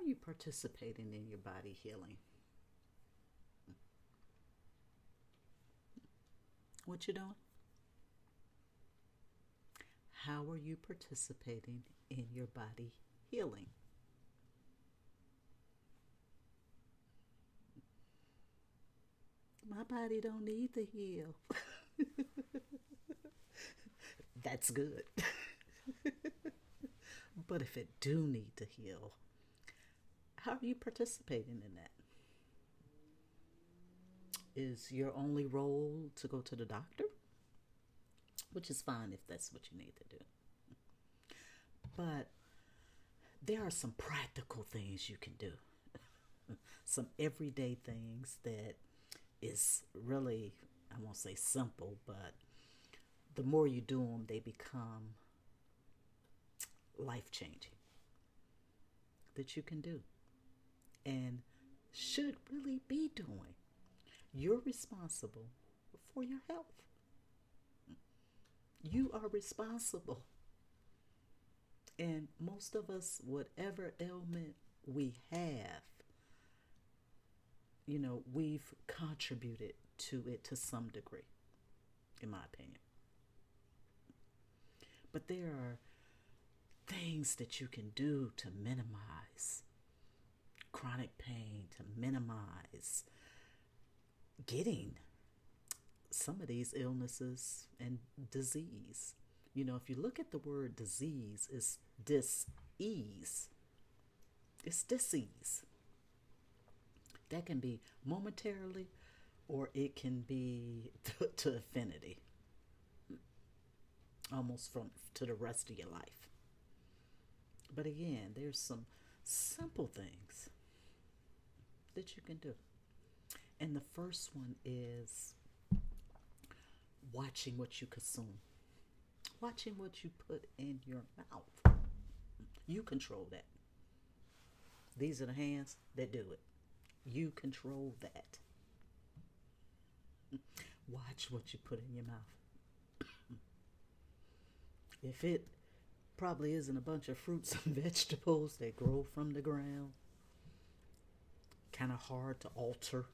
you participating in your body healing? What you doing? How are you participating in your body healing? My body don't need to heal. That's good. But if it do need to heal, how are you participating in that? Is your only role to go to the doctor? Which is fine if that's what you need to do. But there are some practical things you can do. Some everyday things that is really, I won't say simple, but the more you do them, they become life changing that you can do and should really be doing. You're responsible for your health. You are responsible. And most of us, whatever ailment we have, we've contributed to it to some degree, in my opinion. But there are things that you can do to minimize chronic pain, to minimize getting some of these illnesses and disease. If you look at the word disease, it's dis-ease. It's disease. That can be momentarily or it can be to infinity. Almost from to the rest of your life. But again, there's some simple things that you can do. And the first one is watching what you consume. Watching what you put in your mouth. You control that. These are the hands that do it. You control that. Watch what you put in your mouth. If it probably isn't a bunch of fruits and vegetables that grow from the ground, kind of hard to alter,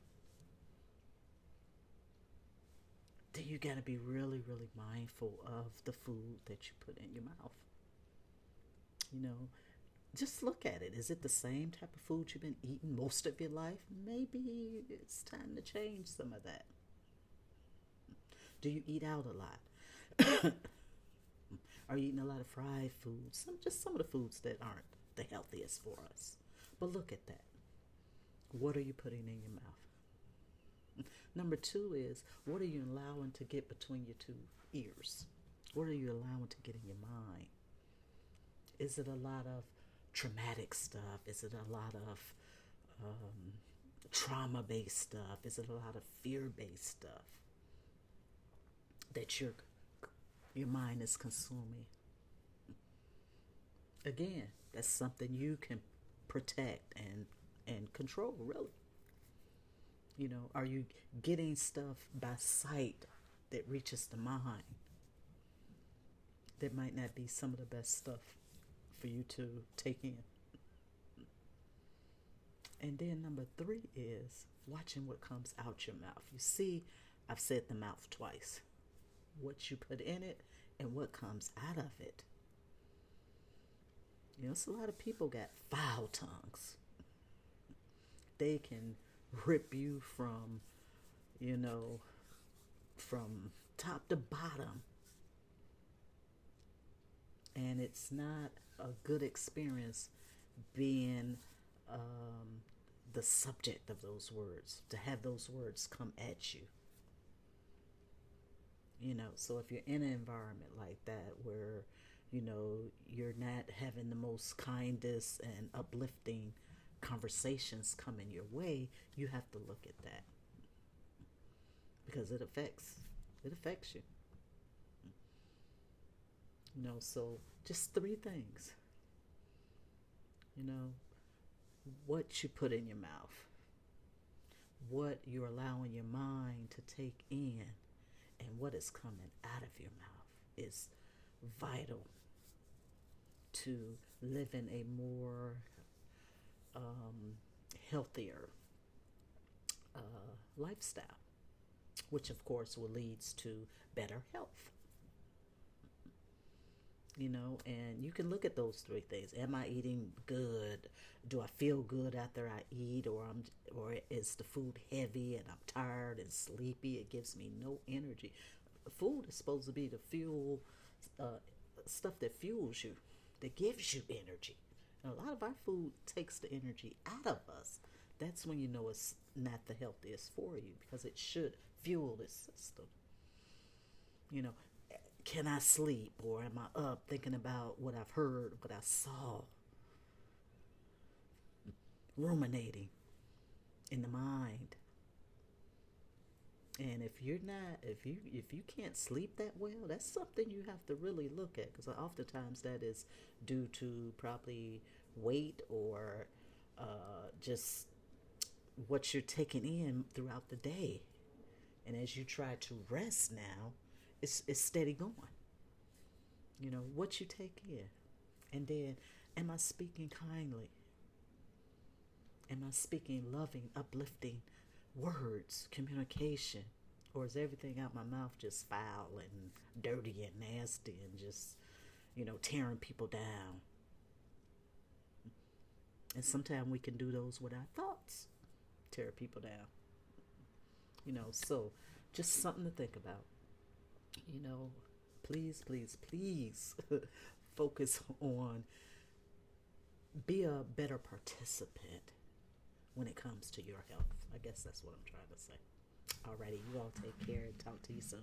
then you got to be really, really mindful of the food that you put in your mouth. Just look at it. Is it the same type of food you've been eating most of your life? Maybe it's time to change some of that. Do you eat out a lot? Are you eating a lot of fried foods? Just some of the foods that aren't the healthiest for us. But look at that. What are you putting in your mouth? Number 2 is, what are you allowing to get between your 2 ears? What are you allowing to get in your mind? Is it a lot of traumatic stuff? Is it a lot of trauma-based stuff? Is it a lot of fear-based stuff that your mind is consuming? Again, that's something you can protect and control, really. Are you getting stuff by sight that reaches the mind? That might not be some of the best stuff for you to take in. And then number 3 is watching what comes out your mouth. You see, I've said the mouth twice. What you put in it and what comes out of it. It's a lot of people got foul tongues. They can rip you from top to bottom. And it's not a good experience being the subject of those words, to have those words come at you. So if you're in an environment like that where, you're not having the most kindest and uplifting conversations coming your way, you have to look at that. Because it affects you. So just 3 things. What you put in your mouth, what you're allowing your mind to take in, and what is coming out of your mouth is vital to living a more um, healthier lifestyle, which of course will leads to better health. And you can look at those three things. Am I eating good? Do I feel good after I eat, or is the food heavy and I'm tired and sleepy? It gives me no energy. Food is supposed to be the fuel, uh, stuff that fuels you, that gives you energy. And a lot of our food takes the energy out of us. That's when you know it's not the healthiest for you, because it should fuel the system. You know, can I sleep, or am I up thinking about what I've heard, what I saw, ruminating in the mind? And if you can't sleep that well, that's something you have to really look at, because oftentimes that is due to probably weight, or just what you're taking in throughout the day. And as you try to rest now, it's steady going. What you take in. And then, am I speaking kindly? Am I speaking loving, uplifting words, communication? Or is everything out my mouth just foul and dirty and nasty and just, tearing people down? And sometimes we can do those with our thoughts, tear people down. So just something to think about. You know, please, please, please focus on, be a better participant when it comes to your health. I guess that's what I'm trying to say. Alrighty, you all take care and talk to you soon.